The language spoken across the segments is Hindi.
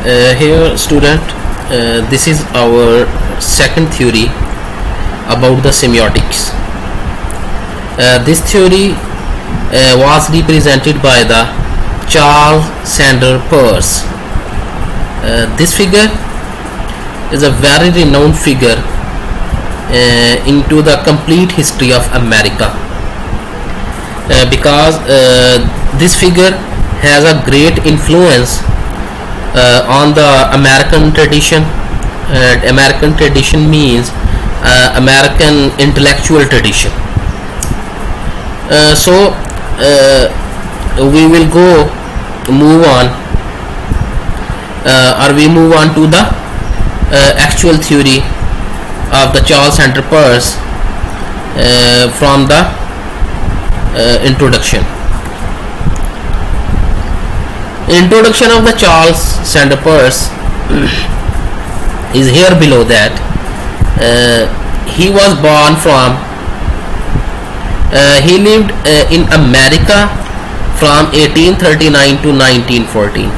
Here student, this is our second theory about the semiotics. This theory was represented by the Charles Sanders Peirce. This figure is a very renowned figure into the complete history of America, because this figure has a great influence on the American tradition. American tradition means American intellectual tradition. So we will move on to the actual theory of the Charles Sanders Peirce from the introduction. Introduction of the Charles Sanders Peirce is here below. That he was born from he lived in America from 1839 to 1914.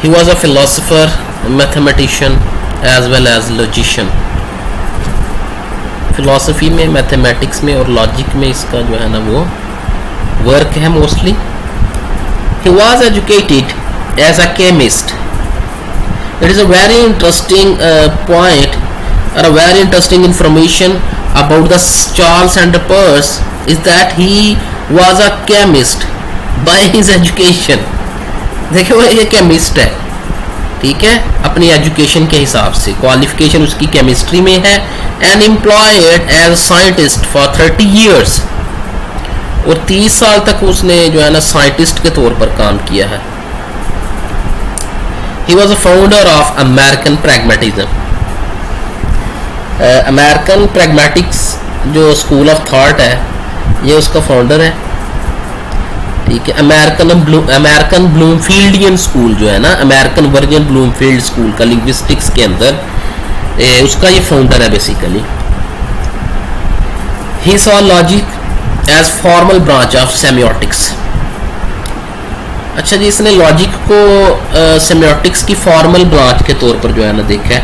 He was a philosopher, mathematician as well as logician. Philosophy में, मैथमेटिक्स में और लॉजिक में इसका जो है ना वो वर्क है mostly. He was educated as a chemist. It is a very interesting point or a very interesting information about the Charles Sanders Peirce is that he was a chemist by his education. देखो ये केमिस्ट है, ठीक है, अपनी एजुकेशन के हिसाब से क्वालिफिकेशन उसकी केमिस्ट्री में है. And employed as scientist for 30 years, और 30 साल तक उसने जो है ना साइंटिस्ट के तौर पर काम किया है. He was a founder of American pragmatism. American pragmatics जो स्कूल ऑफ थॉट है, ये उसका फाउंडर है, ठीक है. अमेरिकन ब्लूमफील्डियन स्कूल जो है ना, अमेरिकन वर्जन ब्लूमफील्ड स्कूल का लिंग्विस्टिक्स के अंदर उसका ये फाउंडर है basically. He saw logic as formal branch of semiotics. अच्छा जी, इसने लॉजिक को सेमियोटिक्स की फॉर्मल ब्रांच के तौर पर जो है ना देखा है.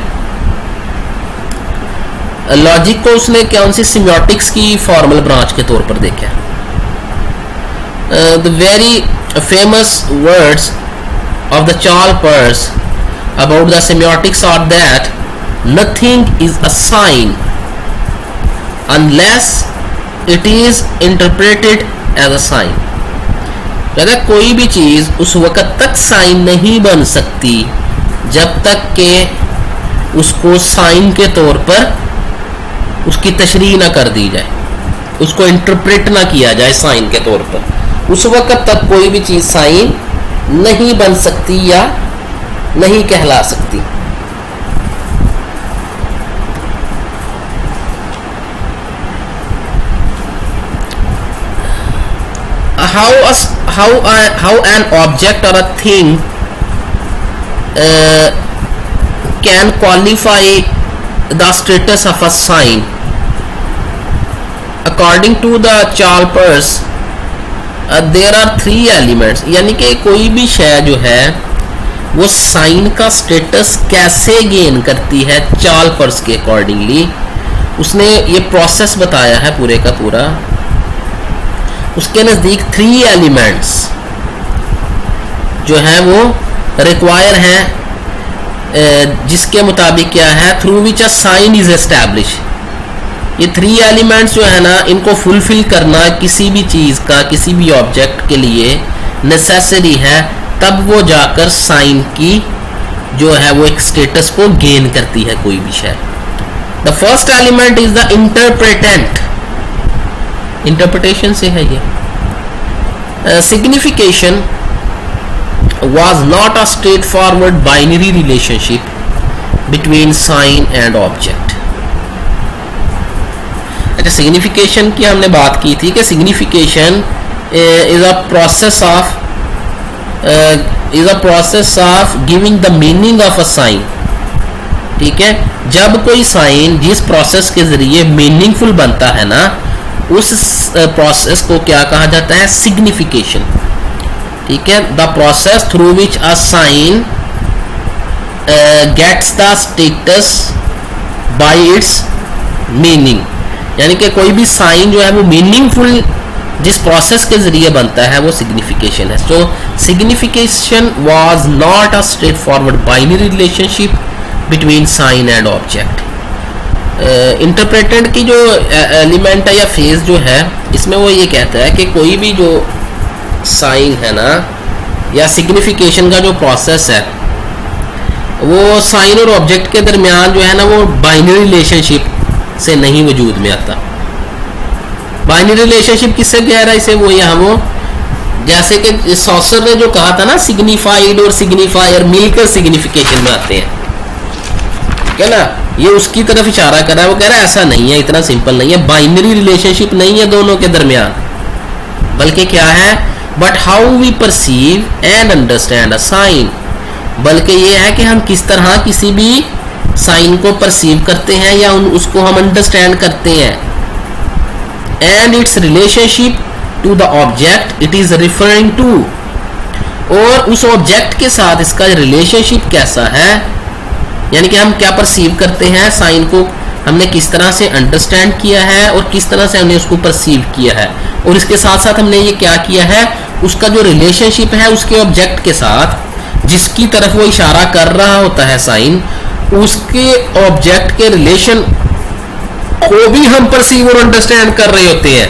लॉजिक को उसने कौन सी सेमियोटिक्स की फॉर्मल ब्रांच के तौर पर देखा है. The very famous words of the Charles Peirce about the semiotics are that nothing is a sign unless it is interpreted as a sign. कहता है कोई भी चीज़ उस वक़्त तक साइन नहीं बन सकती जब तक के उसको साइन के तौर पर उसकी तशरीह ना कर दी जाए, उसको इंटरप्रेट ना किया जाए साइन के तौर पर. उस वक़्त तक कोई भी चीज़ साइन नहीं बन सकती या नहीं कहला सकती. How an object or a thing can qualify the status of a sign. According to the Charles Peirce, there are 3 elements. यानी कि कोई भी शय जो है वो साइन का स्टेटस कैसे गेन करती है चार्ल्स पर्स के अकॉर्डिंगली. उसने ये प्रोसेस बताया है पूरे का पूरा. उसके नज़दीक 3 एलिमेंट्स जो हैं वो रिक्वायर हैं, जिसके मुताबिक क्या है, through which a sign is establish. ये 3 एलिमेंट्स जो है ना, इनको फुलफिल करना किसी भी चीज़ का, किसी भी ऑब्जेक्ट के लिए नेसेसरी है, तब वो जाकर साइन की जो है वो एक स्टेटस को गेन करती है कोई भी शय. The first element is the interpretant. Interpretation से है ये. Signification was not a straight forward binary relationship between sign and object. अच्छा, सिग्निफिकेशन की हमने बात की थी कि signification is a process of giving the meaning of a sign. ठीक है, जब कोई साइन जिस प्रोसेस के जरिए मीनिंगफुल बनता है ना, उस प्रोसेस को क्या कहा जाता है, सिग्निफिकेशन. ठीक है, the process through which a sign gets the status by its meaning, यानी कि कोई भी साइन जो है वो मीनिंगफुल जिस प्रोसेस के जरिए बनता है वो सिग्निफिकेशन है। तो signification was not a straight forward binary relationship between sign and object. Interpreted की जो एलिमेंट है या फेज जो है, इसमें वो ये कहता है कि कोई भी जो साइन है ना या सिग्निफिकेशन का जो प्रोसेस है वो साइन और ऑब्जेक्ट के दरमियान जो है ना वो बाइनरी रिलेशनशिप से नहीं वजूद में आता। बाइनरी रिलेशनशिप किससे कह रहा है इसे, वो यहाँ वो जैसे कि सॉसर ने जो कहा था ना सिग्निफाइड और सिग्निफायर मिलकर सिग्निफिकेशन में आते हैं, ठीक है ना, ये उसकी तरफ इशारा कर रहा है। वो कह रहा है ऐसा नहीं है, इतना सिंपल नहीं है, बाइनरी रिलेशनशिप नहीं है दोनों के दरमियान, बल्कि क्या है, but how we perceive and understand a sign, बल्कि ये है कि हम किस तरह किसी भी साइन को परसीव करते हैं या उसको हम अंडरस्टैंड करते हैं। And its relationship to the object it is referring to, और उस ऑब्जेक्ट के साथ इसका रिलेशनशिप कैसा है, यानी कि हम क्या परसीव करते हैं, साइन को हमने किस तरह से अंडरस्टैंड किया है और किस तरह से हमने उसको परसीव किया है, और इसके साथ साथ हमने ये क्या किया है, उसका जो रिलेशनशिप है उसके ऑब्जेक्ट के साथ जिसकी तरफ वो इशारा कर रहा होता है साइन, उसके ऑब्जेक्ट के रिलेशन को भी हम परसीव और अंडरस्टैंड कर रहे होते हैं।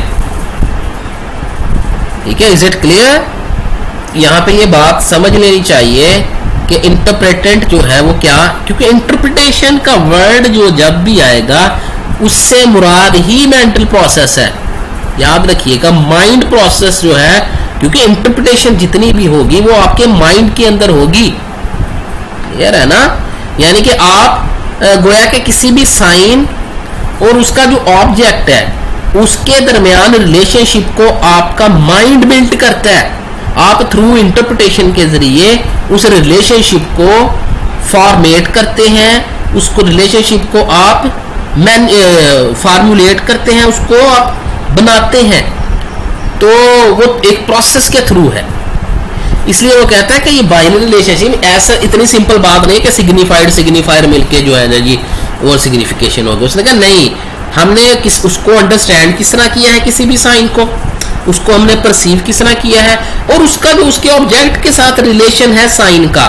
ठीक है, इज इट क्लियर? यहां पे ये बात समझ लेनी चाहिए कि इंटरप्रेटेंट जो है वो क्या, क्योंकि इंटरप्रिटेशन का वर्ड जो जब भी आएगा उससे मुराद ही मेंटल प्रोसेस है, याद रखिएगा, माइंड प्रोसेस जो है, क्योंकि इंटरप्रिटेशन जितनी भी होगी वो आपके माइंड के अंदर होगी, क्लियर है ना। यानी कि आप गोया के किसी भी साइन और उसका जो ऑब्जेक्ट है उसके दरमियान रिलेशनशिप को आपका माइंड बिल्ड करता है। आप थ्रू इंटरप्रिटेशन के जरिए उस रिलेशनशिप को फॉर्मेट करते हैं, उसको रिलेशनशिप को आप फार्मूलेट करते हैं, उसको आप बनाते हैं, तो वो एक प्रोसेस के थ्रू है। इसलिए वो कहता है कि ये बाइनरी रिलेशनशिप ऐसा इतनी सिंपल बात नहीं कि सिग्निफाइड सिग्निफायर मिलके जो है ना जी वो सिग्निफिकेशन होगा। उसने कहा नहीं, हमने उसको अंडरस्टैंड किस तरह किया है, किसी भी साइन को उसको हमने परसीव किस तरह किया है, और उसका जो उसके ऑब्जेक्ट के साथ रिलेशन है साइन का,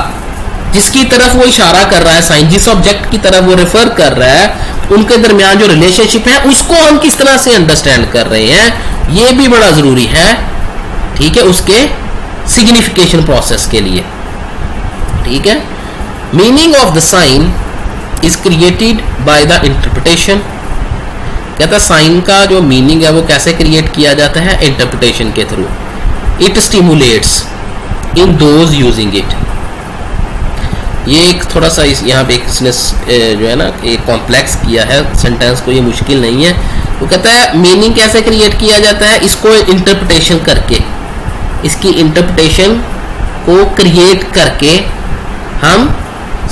जिसकी तरफ वो इशारा कर रहा है साइन, जिस ऑब्जेक्ट की तरफ वो रेफर कर रहा है, उनके दरमियान जो रिलेशनशिप है उसको हम किस तरह से अंडरस्टैंड कर रहे हैं, ये भी बड़ा जरूरी है, ठीक है, उसके सिग्निफिकेशन प्रोसेस के लिए। ठीक है, meaning of the sign is created by the interpretation. कहता साइन का जो मीनिंग है वो कैसे क्रिएट किया जाता है, इंटरप्रिटेशन के through. It stimulates in those using it. ये एक थोड़ा सा यहाँ पे इसने जो है ना एक कॉम्प्लेक्स किया है सेंटेंस को, ये मुश्किल नहीं है। वो कहता है मीनिंग कैसे क्रिएट किया जाता है, इसको इंटरप्रिटेशन करके, इसकी इंटरप्रिटेशन को क्रिएट करके हम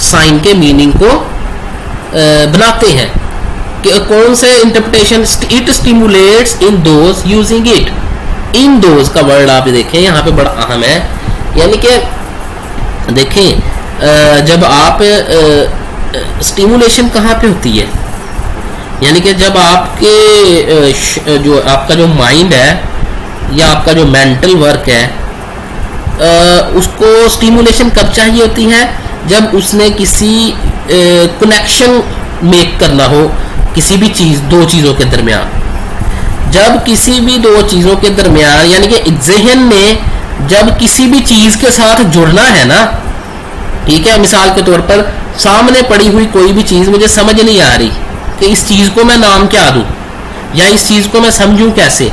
साइन के मीनिंग को बनाते हैं। कि कौन से interpretation, it stimulates in those using it. In those का वर्ड आप देखें यहाँ पे बड़ा अहम है, यानी कि देखें जब आप स्टिमुलेशन कहाँ पे होती है, यानी कि जब आपके जो आपका जो माइंड है या आपका जो मेंटल वर्क है उसको स्टिमुलेशन कब चाहिए होती है, जब उसने किसी कनेक्शन मेक करना हो किसी भी चीज, दो चीजों के दरमियान। जब किसी भी दो चीजों के दरमियान, यानी कि ज़हन में जब किसी भी चीज के साथ जुड़ना है ना, ठीक है, मिसाल के तौर पर सामने पड़ी हुई कोई भी चीज मुझे समझ नहीं आ रही कि इस चीज को मैं नाम क्या दूं या इस चीज को मैं समझूं कैसे,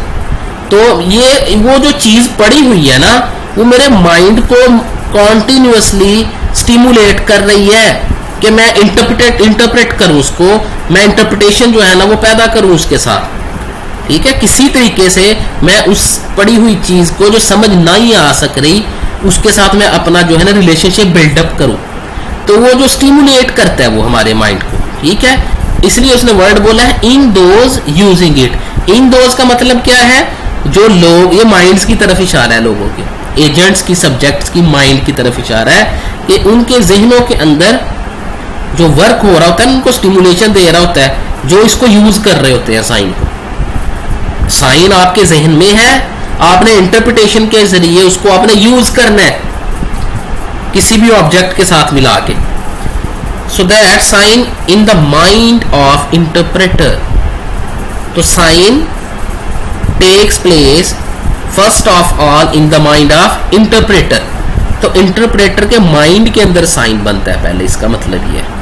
तो ये वो जो चीज पड़ी हुई है ना वो मेरे माइंड को कॉन्टिन्यूसली स्टिमुलेट कर रही है कि मैं इंटरप्रेट करूं उसको, मैं इंटरप्रिटेशन जो है ना वो पैदा करूं उसके साथ। ठीक है, किसी तरीके से मैं उस पड़ी हुई चीज को जो समझ नहीं आ सक रही उसके साथ मैं अपना जो है ना रिलेशनशिप बिल्डअप करूं, तो वो जो स्टिमुलेट करता है वो हमारे माइंड को। ठीक है, इसलिए उसने वर्ड बोला है in those using it. In those का मतलब क्या है, जो लोग, ये माइंड्स की तरफ इशारा है लोगों के, एजेंट्स की, सब्जेक्ट्स की माइंड की तरफ इशारा है कि उनके जहनों के अंदर जो वर्क हो रहा होता है, उनको स्टिमुलेशन दे रहा होता है, जो इसको यूज कर रहे होते हैं साइन को। साइन आपके जहन में है, आपने इंटरप्रिटेशन के जरिए उसको आपने यूज करना है किसी भी ऑब्जेक्ट के साथ मिला के। So that sign in the mind of interpreter, तो sign takes place first of all in the mind of interpreter, तो इंटरप्रेटर के माइंड के अंदर साइन बनता है पहले, इसका मतलब ये है।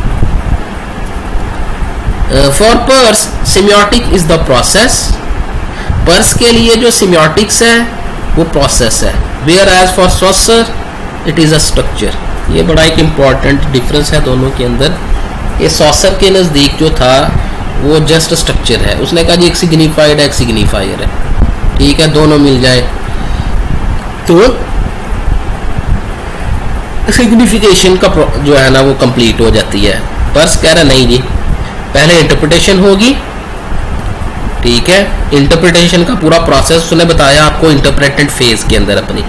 For Peirce semiotic is the process, Peirce के लिए जो सिम्योटिक्स है वो प्रोसेस है, whereas for Saussure it is a structure. ये बड़ा एक इंपॉर्टेंट डिफरेंस है दोनों के अंदर। ये सॉसर के नज़दीक जो था वो जस्ट स्ट्रक्चर है, उसने कहा जी एक सिग्निफाइड है एक सिग्निफायर है, ठीक है, दोनों मिल जाए तो सिग्निफिकेशन का जो है ना वो कंप्लीट हो जाती है। पर्स कह रहा नहीं जी, पहले इंटरप्रिटेशन होगी, ठीक है, इंटरप्रिटेशन का पूरा प्रोसेस उसने बताया आपको इंटरप्रेटेड फेज के अंदर, अपनी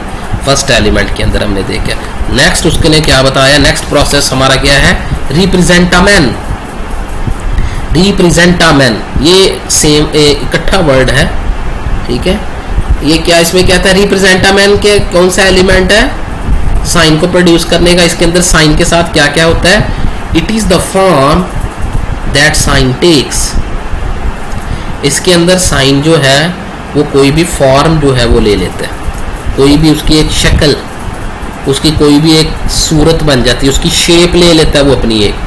फर्स्ट एलिमेंट के अंदर हमने देखा। नेक्स्ट उसके ने क्या बताया, नेक्स्ट प्रोसेस हमारा क्या है, रिप्रेजेंटामेन। रिप्रेजेंटामेन ये सेम इकट्ठा वर्ड है, ठीक है। ये क्या इसमें कहता है, रिप्रेजेंटामेन के कौन सा एलिमेंट है, साइन को प्रोड्यूस करने का। इसके अंदर साइन के साथ क्या क्या होता है, it is the form that sign takes. इसके अंदर साइन जो है वो कोई भी फॉर्म जो है वो ले लेता है, कोई भी उसकी एक शक्ल, उसकी कोई भी एक सूरत बन जाती है, उसकी शेप ले लेता है वो अपनी एक।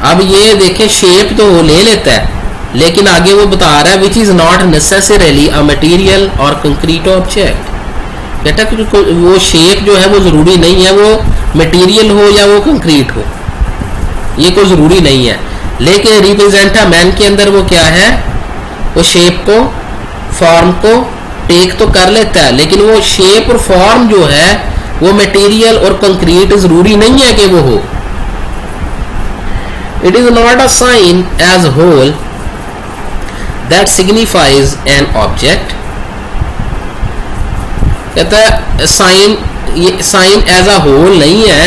अब ये देखें शेप तो वो ले लेता है, लेकिन आगे वो बता रहा है which is not necessarily a material और कंक्रीट ऑब्जेक्ट। कहता है कि वो शेप जो है वो जरूरी नहीं है वो मटेरियल हो या वो कंक्रीट हो, ये कोई जरूरी नहीं है। लेकिन रिप्रेजेंटामेन के अंदर वो क्या है, वो शेप को, फॉर्म को टेक तो कर लेता है, लेकिन वो शेप और फॉर्म जो है वो मटेरियल और कंक्रीट जरूरी नहीं है कि वो हो। It is not a sign as whole that signifies an object. कहता है साइन एज अ होल नहीं है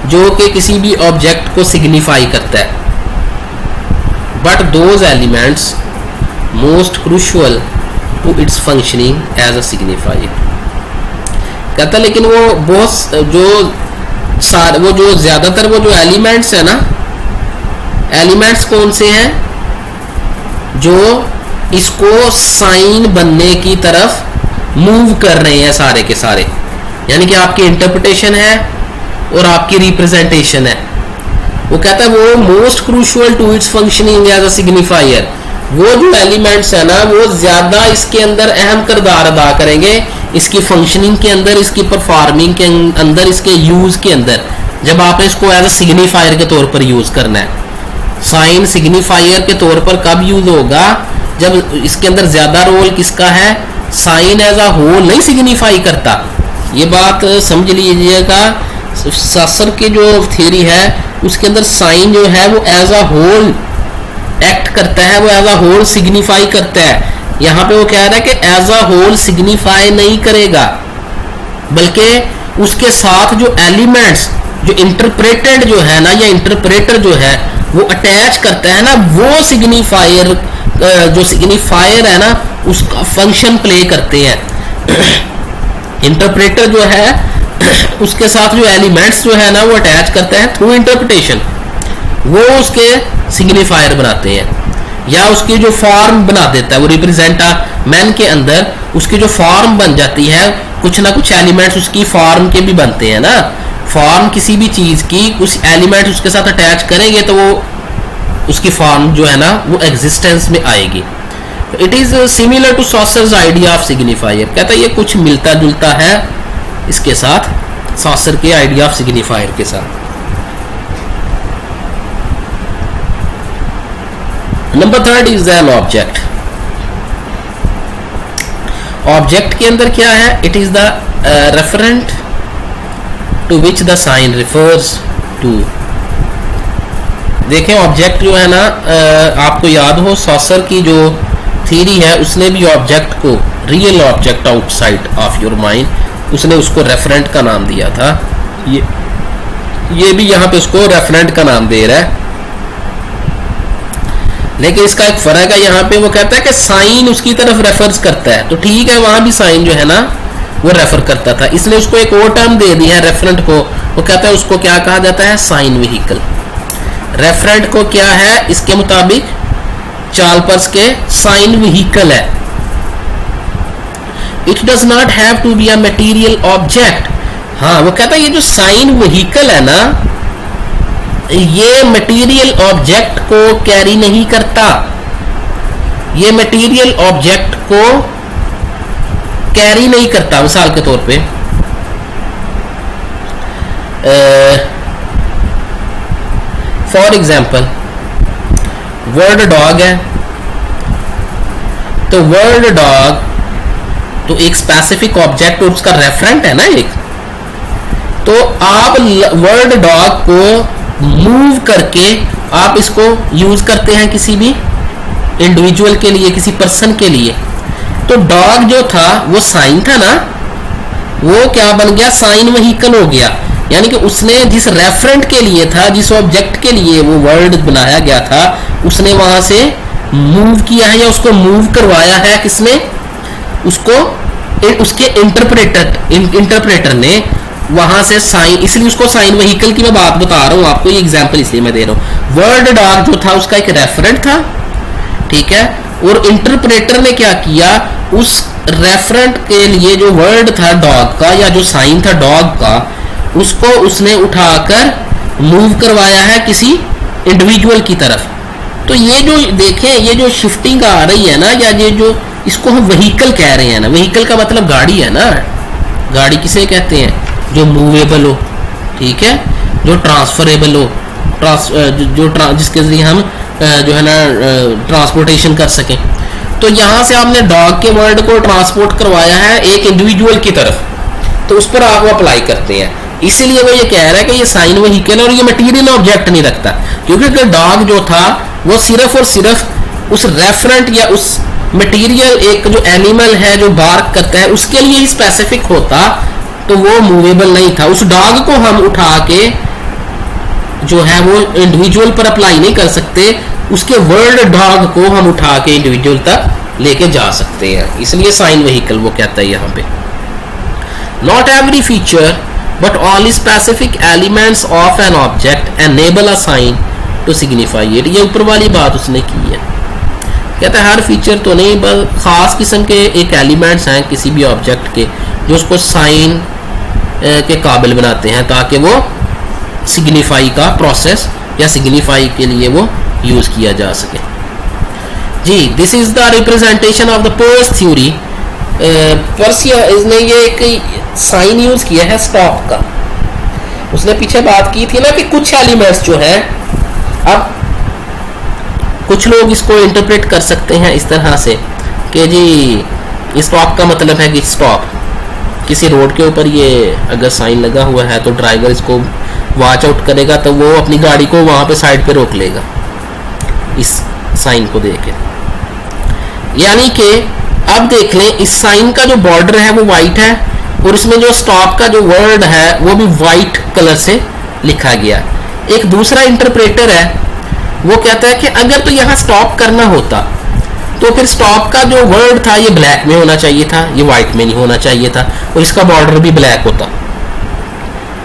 जो कि किसी भी ऑब्जेक्ट को सिग्निफाई करता है, but those elements most crucial to its functioning as a signifier. कहता लेकिन वो बहुत वो जो ज्यादातर वो जो एलिमेंट्स है ना, एलिमेंट्स कौन से हैं जो इसको साइन बनने की तरफ मूव कर रहे हैं सारे के सारे, यानी कि आपकी इंटरप्रिटेशन है और आपकी रिप्रेजेंटेशन है। वो कहता है वो most crucial to its functioning as a signifier, वो जो एलिमेंट्स है ना वो ज्यादा इसके अंदर अहम किरदार अदा करेंगे, इसकी फंक्शनिंग के अंदर, इसकी परफॉर्मिंग के अंदर, इसके यूज के अंदर, जब आप इसको एज अ सिग्निफायर के तौर पर यूज करना है। साइन सिग्निफायर के तौर पर कब यूज होगा, जब इसके अंदर ज्यादा रोल किसका है, साइन एज अ होल नहीं सिग्निफाई करता। ये बात समझ लीजिएगा, सासर की जो थ्योरी है उसके अंदर साइन जो है वो एज अ होल एक्ट करता है, वो एज अ होल सिग्निफाई करता है। यहाँ पे वो कह रहा है कि एज अ होल सिग्निफाई नहीं करेगा, बल्कि उसके साथ जो एलिमेंट्स जो इंटरप्रेटेड जो है ना, या इंटरप्रेटर जो है वो अटैच करता है ना, वो सिग्निफायर जो सिग्निफायर है ना उसका फंक्शन प्ले करते हैं। इंटरप्रेटर जो है उसके साथ जो एलिमेंट्स जो है ना वो अटैच करता है थ्रू इंटरप्रिटेशन, वो उसके सिग्निफायर बनाते हैं, या उसकी जो फॉर्म बना देता है वो रिप्रेजेंटामेन के अंदर उसकी जो फॉर्म बन जाती है, कुछ ना कुछ एलिमेंट्स उसकी फॉर्म के भी बनते हैं ना। फॉर्म किसी भी चीज की कुछ एलिमेंट उसके साथ अटैच करेंगे तो वो उसकी फॉर्म जो है ना वो एग्जिस्टेंस में आएगी। It is similar to Saussure's idea of signifier. कहता है ये कुछ मिलता जुलता है इसके साथ, सॉसर के आइडिया ऑफ सिग्निफायर के साथ। Number third is an object. Object के अंदर क्या है, it is the referent to which the sign refers to. देखें ऑब्जेक्ट जो है ना, आपको याद हो सॉसर की जो थ्योरी है उसने भी ऑब्जेक्ट को real object outside of your mind उसने उसको रेफरेंट का नाम दिया था। ये भी यहाँ पे उसको रेफरेंट का नाम दे रहा है, लेकिन इसका एक फर्क है। यहाँ पे वो कहता है कि साइन उसकी तरफ रेफर्स करता है, तो ठीक है, वहां भी साइन जो है ना वो रेफर करता था। इसने उसको एक और टर्म दे दी है रेफरेंट को, वो कहता है उसको क्या कहा जाता है, साइन व्हीकल। रेफरेंट को क्या है इसके मुताबिक, चालपर्स के साइन व्हीकल है। It does not have to be a material object. हाँ, वो कहता है ये जो साइन व्हीकल है ना, ये मटेरियल ऑब्जेक्ट को कैरी नहीं करता। ये मटेरियल ऑब्जेक्ट को कैरी नहीं करता। मिसाल के तौर पे फॉर एग्जाम्पल वर्ड डॉग है, तो वर्ड डॉग तो एक स्पेसिफिक ऑब्जेक्ट और उसका रेफरेंट है ना एक, तो आप वर्ड डॉग को मूव करके आप इसको यूज करते हैं किसी भी इंडिविजुअल के लिए, किसी पर्सन के लिए। तो डॉग जो था वो साइन था ना, वो क्या बन गया, साइन व्हीकल हो गया। यानी कि उसने जिस रेफरेंट के लिए था, जिस ऑब्जेक्ट के लिए वो वर्ड बनाया गया था, उसने वहां से मूव किया है या उसको मूव करवाया है किसने, उसको उसके इंटरप्रेटर ने वहां से साइन, इसलिए उसको साइन व्हीकल की मैं बात बता रहा हूं आपको, ये एग्जांपल इसलिए मैं दे रहा हूं। वर्ड डॉग जो था उसका एक रेफरेंट था, ठीक है, और इंटरप्रेटर ने क्या किया, उस रेफरेंट के लिए जो वर्ड था डॉग का या जो साइन था डॉग का, उसको उसने उठाकर मूव करवाया है किसी इंडिविजुअल की तरफ। तो ये जो देखें, ये जो शिफ्टिंग आ रही है ना, या ये जो इसको हम व्हीकल कह रहे हैं ना, व्हीकल का मतलब गाड़ी है ना। गाड़ी किसे कहते हैं, जो मूवेबल हो, ठीक है, जो ट्रांसफरेबल हो, जिसके जरिए हम जो है ना ट्रांसपोर्टेशन कर सकें। तो यहाँ से आपने डॉग के वर्ड को ट्रांसपोर्ट करवाया है एक इंडिविजुअल की तरफ, तो उस पर आप वो अप्लाई करते हैं। इसीलिए वो ये कह रहा है कि ये साइन व्हीकल और ये मटेरियल ऑब्जेक्ट नहीं रखता, क्योंकि डॉग जो था वो सिर्फ और सिर्फ उस रेफरेंट या उस मटेरियल, एक जो एनिमल है जो बार्क करता है, उसके लिए ही स्पेसिफिक होता, तो वो मूवेबल नहीं था। उस डॉग को हम उठा के जो है वो इंडिविजुअल पर अप्लाई नहीं कर सकते, उसके वर्ड डॉग को हम उठा के इंडिविजुअल तक लेके जा सकते हैं, इसलिए साइन व्हीकल वो कहता है यहाँ पे। Not every feature but all specific elements of an object enable a sign to signify it. ये ऊपर वाली बात उसने की है, कहता है हर फीचर तो नहीं, बस खास किस्म के एक एलिमेंट्स हैं किसी भी ऑब्जेक्ट के जो उसको साइन के काबिल बनाते हैं, ताकि वो सिग्निफाई का प्रोसेस या सिग्निफाई के लिए वो यूज किया जा सके। जी, this is the representation of the Peirce theory. पर्सिया इसने ये एक साइन यूज किया है स्टॉप का। उसने पीछे बात की थी ना कि कुछ एलिमेंट्स जो है, अब कुछ लोग इसको इंटरप्रेट कर सकते हैं इस तरह से कि जी स्टॉप का मतलब है कि स्टॉप, किसी रोड के ऊपर ये अगर साइन लगा हुआ है तो ड्राइवर इसको वॉच आउट करेगा, तो वो अपनी गाड़ी को वहां पे साइड पे रोक लेगा इस साइन को देख के। यानी कि अब देख लें, इस साइन का जो बॉर्डर है वो वाइट है और इसमें जो स्टॉप का जो वर्ड है वो भी वाइट कलर से लिखा गया। एक दूसरा इंटरप्रेटर है, वो कहता है कि अगर तो यहाँ स्टॉप करना होता तो फिर स्टॉप का जो वर्ड था ये ब्लैक में होना चाहिए था, ये व्हाइट में नहीं होना चाहिए था, और इसका बॉर्डर भी ब्लैक होता।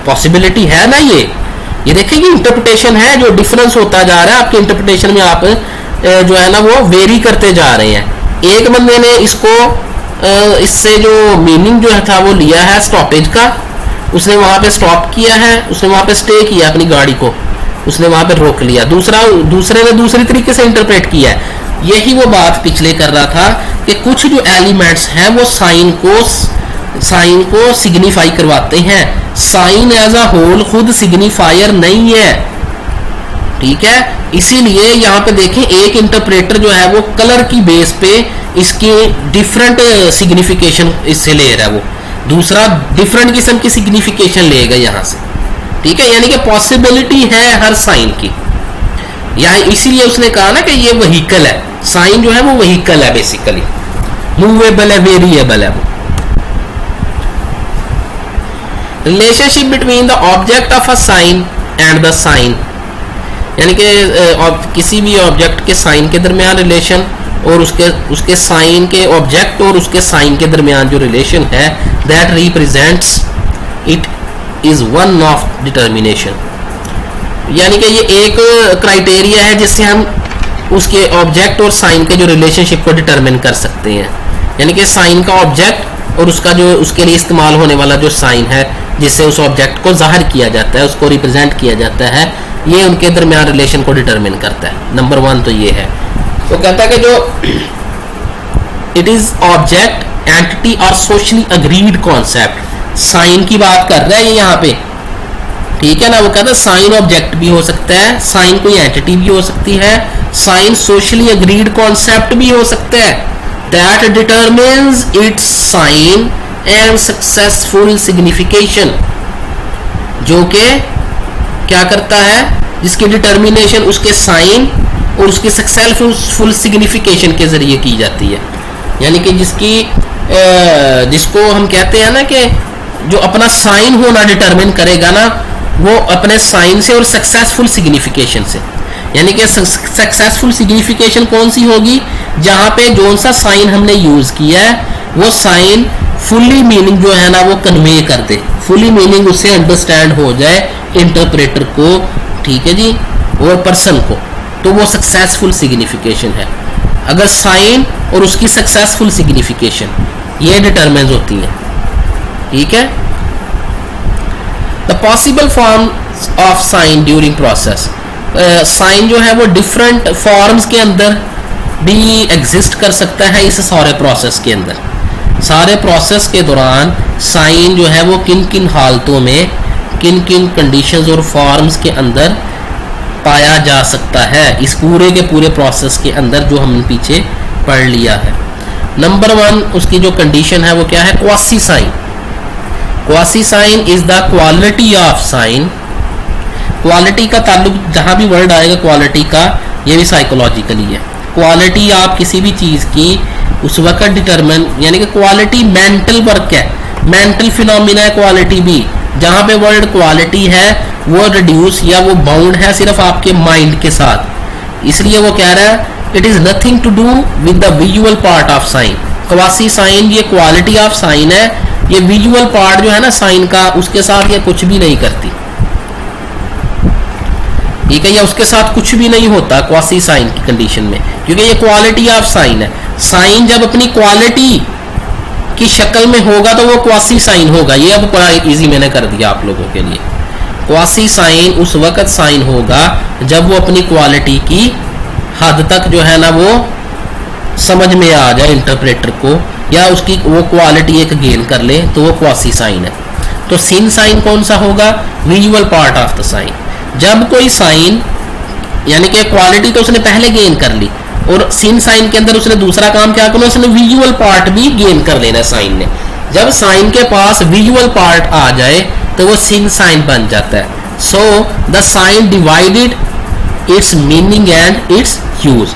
पॉसिबिलिटी है ना ये देखिए इंटरप्रिटेशन है, जो डिफरेंस होता जा रहा है आपके इंटरप्रिटेशन में, आप जो है ना वो वेरी करते जा रहे हैं। एक बंदे ने इसको इससे जो मीनिंग जो था वो लिया है स्टॉपेज का, उसने वहां पे स्टॉप किया है, उसने वहां पे स्टे किया अपनी गाड़ी को, उसने वहां पे रोक लिया। दूसरे ने दूसरी तरीके से इंटरप्रेट किया है। यही वो बात पिछले कर रहा था कि कुछ जो एलिमेंट्स हैं वो साइन को सिग्निफाई करवाते हैं। साइन एज अ होल खुद सिग्निफायर नहीं है, ठीक है। इसीलिए यहाँ पे देखें, एक इंटरप्रेटर जो है वो कलर की बेस पे इसकी डिफरेंट सिग्निफिकेशन इससे ले रहा है, वो दूसरा डिफरेंट किस्म की सिग्निफिकेशन लेगा यहाँ से, ठीक है। यानी कि पॉसिबिलिटी है हर साइन की, यहाँ इसीलिए उसने कहा ना कि ये व्हीकल है, साइन जो है वो व्हीकल है, बेसिकली मूवेबल है, वेरिएबल है वो। Relationship between the object of a sign and the sign, यानी कि किसी भी ऑब्जेक्ट के साइन के दरमियान रिलेशन और उसके साइन के ऑब्जेक्ट और उसके साइन के दरमियान जो रिलेशन है, that represents it is one of determination. यानी कि ये एक क्राइटेरिया है जिससे हम उसके ऑब्जेक्ट और साइन के जो रिलेशनशिप को डिटरमिन कर सकते हैं। यानी कि साइन का ऑब्जेक्ट और उसका जो उसके लिए इस्तेमाल होने वाला जो साइन है जिससे उस ऑब्जेक्ट को जाहिर किया जाता है, उसको रिप्रेजेंट किया जाता है, ये उनके दरमियान रिलेशन को डिटरमिन करता है। नंबर 1 तो ये है। तो कहता है कि जो इट इज ऑब्जेक्ट एंटिटी और सोशली अग्रीड कॉन्सेप्ट, साइन की बात कर रहा है ये यहाँ पे, ठीक है ना। वो कहता है साइन ऑब्जेक्ट भी हो सकता है, साइन कोई एंटिटी भी हो सकती है, साइन सोशली अग्रीड कॉन्सेप्ट भी हो सकता है, that determines its sign and successful signification, जो कि क्या करता है, जिसकी डिटर्मिनेशन उसके साइन और उसकी सक्सेसफुल सिग्निफिकेशन के जरिए की जाती है। यानी कि जिसको हम कहते हैं ना कि जो अपना साइन होना डिटरमिन करेगा ना, वो अपने साइन से और सक्सेसफुल सिग्निफिकेशन से। यानी कि सक्सेसफुल सिग्निफिकेशन कौन सी होगी, जहां पे जो सा साइन हमने यूज किया है वो साइन फुली मीनिंग जो है ना वो कन्वे कर दे, फुली मीनिंग उससे अंडरस्टैंड हो जाए इंटरप्रेटर को, ठीक है जी, और पर्सन को, तो वो सक्सेसफुल सिग्निफिकेशन है। अगर साइन और उसकी सक्सेसफुल सिग्निफिकेशन ये डिटरमाइन होती है, ठीक है। The possible forms of sign during process, sign जो है वो डिफरेंट फॉर्म्स के अंदर भी एग्जिस्ट कर सकता है इस सारे प्रोसेस के अंदर। सारे प्रोसेस के दौरान साइन जो है वो किन किन हालतों में, किन किन कंडीशंस और फॉर्म्स के अंदर पाया जा सकता है, इस पूरे के पूरे प्रोसेस के अंदर जो हमने पीछे पढ़ लिया है। नंबर 1 उसकी जो कंडीशन है वो क्या है, quasi sign. Quasi sign is the quality of sign. Quality का ताल्लुक जहां भी वर्ड आएगा क्वालिटी का, ये भी साइकोलॉजिकली है। क्वालिटी आप किसी भी चीज की उस वक्त डिटरमिन, यानी कि क्वालिटी मेंटल वर्क है, मेंटल फिनोमिना है क्वालिटी भी। जहां पे वर्ड क्वालिटी है वो रिड्यूस या वो बाउंड है सिर्फ आपके माइंड के साथ, इसलिए वो कह रहा है it is nothing to do with the visual part of sign. Quasi sign ये क्वालिटी ऑफ साइन है, ये विजुअल पार्ट जो है ना साइन का, उसके साथ ये कुछ भी नहीं करती, ठीक है, या उसके साथ कुछ भी नहीं होता क्वासी साइन की कंडीशन में, क्योंकि ये क्वालिटी ऑफ साइन है। साइन जब अपनी क्वालिटी की शक्ल में होगा तो वो क्वासी साइन होगा। ये अब बड़ा इजी मैंने कर दिया आप लोगों के लिए। क्वासी साइन उस वक्त साइन होगा जब वो अपनी क्वालिटी की हद तक जो है ना वो समझ में आ जाए इंटरप्रेटर को, या उसकी वो क्वालिटी एक गेन कर ले, तो वो क्वासी साइन है। तो सिन साइन कौन सा होगा, visual part of the sign. जब कोई साइन, यानी कि क्वालिटी तो उसने पहले गेन कर ली, और सिन साइन के अंदर उसने दूसरा काम क्या करना, उसने विजुअल पार्ट भी गेन कर लेना है साइन ने। जब साइन के पास विजुअल पार्ट आ जाए तो वो सिन साइन बन जाता है। So the sign divided its meaning and its use.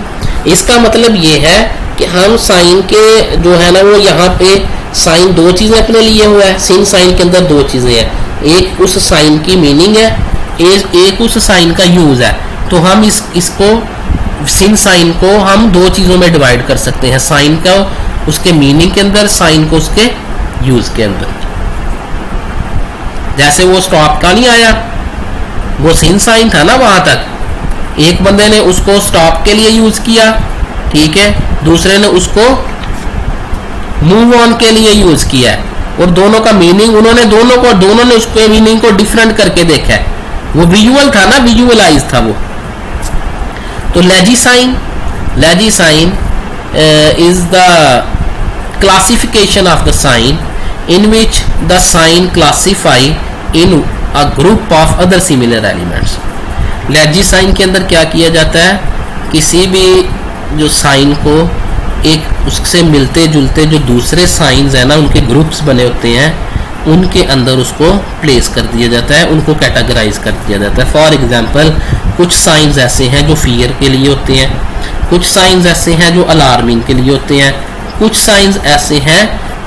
इसका मतलब ये है कि हम साइन के जो है ना वो यहाँ पे साइन दो चीजें अपने लिए हुआ है, सिन साइन के अंदर दो चीजें हैं, एक उस साइन की मीनिंग है, एक उस साइन का यूज है। तो हम इसको सिन साइन को हम दो चीजों में डिवाइड कर सकते हैं, साइन को उसके मीनिंग के अंदर, साइन को उसके यूज के अंदर। जैसे वो स्टॉप का नहीं आया, वो सिन साइन था ना वहां तक, एक बंदे ने उसको स्टॉप के लिए यूज किया, ठीक है, दूसरे ने उसको मूव ऑन के लिए यूज किया है, और दोनों का मीनिंग दोनों ने उसके मीनिंग को डिफरेंट करके देखा है। वो विजुअल था ना, विजुअलाइज था वो। तो legisign is the classification of the sign in which the sign classify in a group of other similar elements. Legisign के अंदर क्या किया जाता है, किसी भी जो साइन को एक उससे मिलते जुलते जो दूसरे साइंस है ना, उनके ग्रुप्स बने होते हैं, उनके अंदर उसको प्लेस कर दिया जाता है, उनको कैटेगराइज कर दिया जाता है। फॉर एग्जांपल कुछ साइंस ऐसे हैं जो फियर के लिए होते हैं, कुछ साइंस ऐसे हैं जो अलार्मिंग के लिए होते हैं, कुछ साइंस ऐसे हैं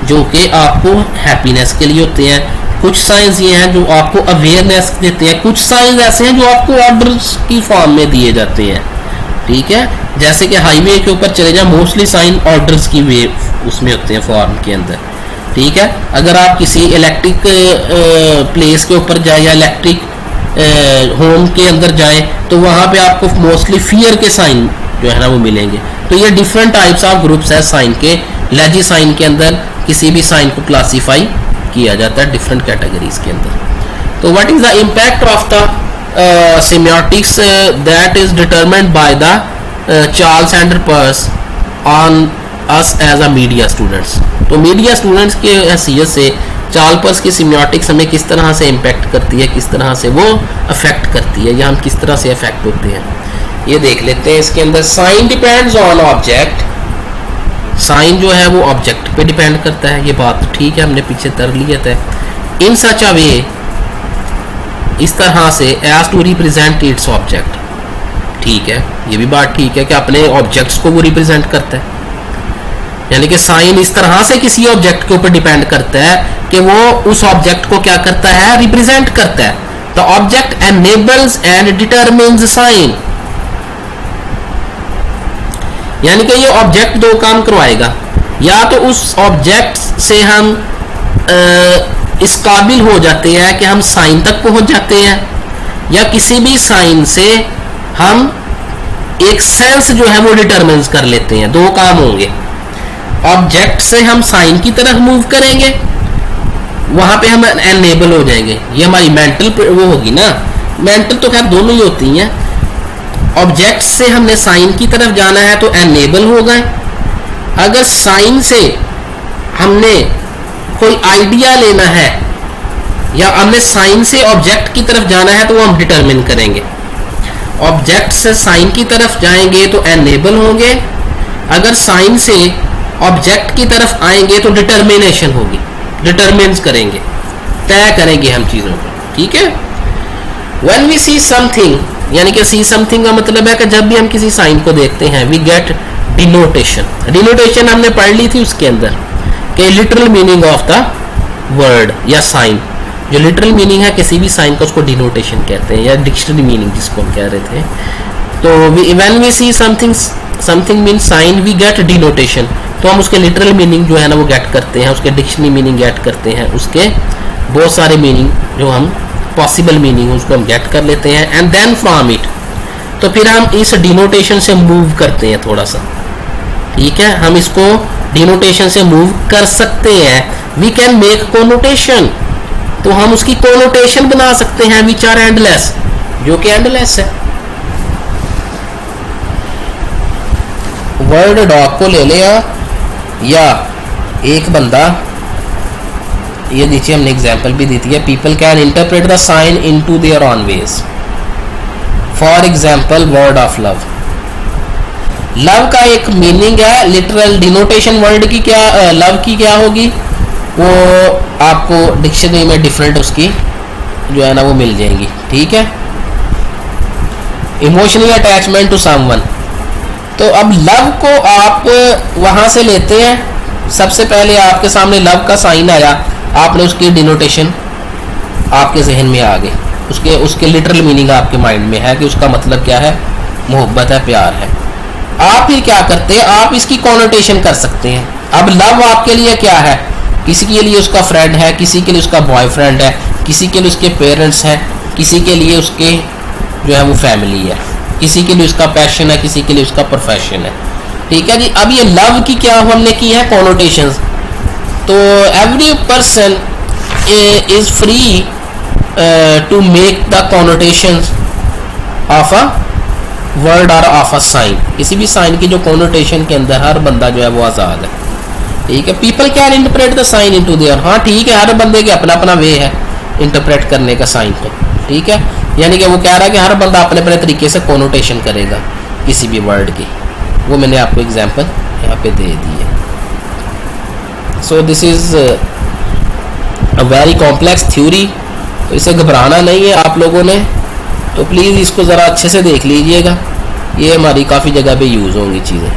जो कि आपको हैप्पीनेस के लिए होते हैं, कुछ साइंस ये हैं जो आपको अवेयरनेस देते हैं, कुछ साइंस ऐसे हैं जो आपको ऑर्डर्स की फॉर्म में दिए जाते हैं, ठीक है। जैसे कि हाईवे के ऊपर चले जाए, मोस्टली साइन ऑर्डर्स की वे उसमें होते हैं फॉर्म के अंदर, ठीक है। अगर आप किसी इलेक्ट्रिक प्लेस के ऊपर जाए या इलेक्ट्रिक होम के अंदर जाए तो वहाँ पे आपको मोस्टली फियर के साइन जो है ना वो मिलेंगे। तो ये डिफरेंट टाइप्स ऑफ ग्रुप्स है साइन के। लेजी साइन के अंदर किसी भी साइन को क्लासीफाई किया जाता है डिफरेंट कैटेगरीज के अंदर। तो what is the impact of the semiotics that is determined by the Charles and Peirce on us as a media students. तो मीडिया स्टूडेंट्स के हैसियत से चार्ल्स पर्स की सेमियोटिक्स हमें किस तरह से इम्पैक्ट करती है, किस तरह से वो अफेक्ट करती है, या हम किस तरह से अफेक्ट होते हैं, ये देख लेते हैं। इसके अंदर sign depends on object, sign जो है वो ऑब्जेक्ट पे डिपेंड करता है, ये बात ठीक है, हमने पीछे कर लिया था। इन सच अ वे, इस तरह से as to represent its object, ठीक है, ये भी बात ठीक है कि अपने ऑब्जेक्ट्स को वो रिप्रेजेंट करता है। यानी कि साइन इस तरह से किसी ऑब्जेक्ट के ऊपर डिपेंड करता है कि वो उस ऑब्जेक्ट को क्या करता है, रिप्रेजेंट करता है। The object enables and determines sign, यानी कि ये ऑब्जेक्ट दो काम करवाएगा, या तो उस ऑब्जेक्ट से हम इस काबिल हो जाते हैं कि हम साइन तक पहुंच जाते हैं, या किसी भी साइन से हम एक सेंस जो है वो डिटरमिन्स कर लेते हैं। दो काम होंगे, ऑब्जेक्ट से हम साइन की तरफ मूव करेंगे, वहां पे हम एनेबल हो जाएंगे, ये हमारी मेंटल वो होगी ना, मेंटल तो खैर दोनों ही होती हैं। ऑब्जेक्ट से हमने साइन की तरफ जाना है तो एनेबल हो गए। अगर साइन से हमने कोई आइडिया लेना है या हमने साइन से ऑब्जेक्ट की तरफ जाना है तो वो हम डिटरमिन करेंगे। ऑब्जेक्ट से साइन की तरफ जाएंगे तो एनेबल होंगे, अगर साइन से ऑब्जेक्ट की तरफ आएंगे तो डिटरमिनेशन होगी, डिटरमिन्स करेंगे, तय करेंगे हम चीज़ों को, ठीक है। व्हेन वी सी समथिंग, यानी कि सी समथिंग का मतलब है कि जब भी हम किसी साइन को देखते हैं वी गेट डिनोटेशन। डिनोटेशन हमने पढ़ ली थी उसके अंदर कि literal meaning of the word या साइन, जो लिटरल मीनिंग है किसी भी साइन का उसको डिनोटेशन कहते हैं, या डिक्शनरी मीनिंग जिसको हम कह रहे थे। तो when we see something mean sign we get denotation, तो हम उसके लिटरल मीनिंग जो है ना वो गेट करते हैं, उसके डिक्शनरी मीनिंग गेट करते हैं, उसके बहुत सारे मीनिंग जो हम पॉसिबल मीनिंग उसको हम गेट कर लेते हैं। एंड देन फ्रॉम इट, तो फिर हम इस डिनोटेशन से मूव करते हैं थोड़ा सा, ठीक है, हम इसको डिनोटेशन से मूव कर सकते हैं। वी कैन मेक कोनोटेशन, तो हम उसकी कोनोटेशन बना सकते हैं विच आर एंडलेस, जो कि एंडलेस है। वर्ड डॉग को ले लिया, या एक बंदा, ये नीचे हमने एग्जाम्पल भी दी थी, people can interpret the sign into their own ways. For example word of love, love का एक मीनिंग है लिटरल, डिनोटेशन वर्ड की क्या, लव की क्या होगी वो आपको डिक्शनरी में डिफरेंट उसकी जो है ना वो मिल जाएंगी, ठीक है। इमोशनल अटैचमेंट टू समवन, तो अब लव को आप वहां से लेते हैं, सबसे पहले आपके सामने लव का साइन आया, आपने उसकी डिनोटेशन आपके जहन में आ गई, उसके लिटरल मीनिंग आपके माइंड में है कि उसका मतलब क्या है, मोहब्बत है, प्यार है। आप फिर क्या करते हैं, आप इसकी कॉनोटेशन कर सकते हैं। अब लव आपके लिए क्या है, किसी के लिए उसका फ्रेंड है, किसी के लिए उसका बॉयफ्रेंड है, किसी के लिए उसके पेरेंट्स हैं, किसी के लिए उसके जो है वो फैमिली है, किसी के लिए उसका पैशन है, किसी के लिए उसका प्रोफेशन है, ठीक है जी। अब ये लव की क्या हमने की है कॉनोटेशंस, तो every person is free to make the connotations of a word और ऑफ अ साइन, किसी भी साइन की जो कॉनोटेशन के अंदर हर बंदा जो है वो आज़ाद है, ठीक है। People can interpret the sign into their, हाँ ठीक है, हर बंदे के अपना अपना वे है इंटरप्रेट करने का साइन को, ठीक है। यानी कि वो कह रहा है कि हर बंदा अपने अपने तरीके से कॉनोटेशन करेगा किसी भी वर्ड की, वो मैंने आपको एग्जांपल यहाँ पे दे दी है। So this is a very complex theory, तो इसे घबराना नहीं है आप लोगों ने, तो प्लीज़ इसको ज़रा अच्छे से देख लीजिएगा, ये हमारी काफ़ी जगह पे यूज़ होंगी चीज़ें।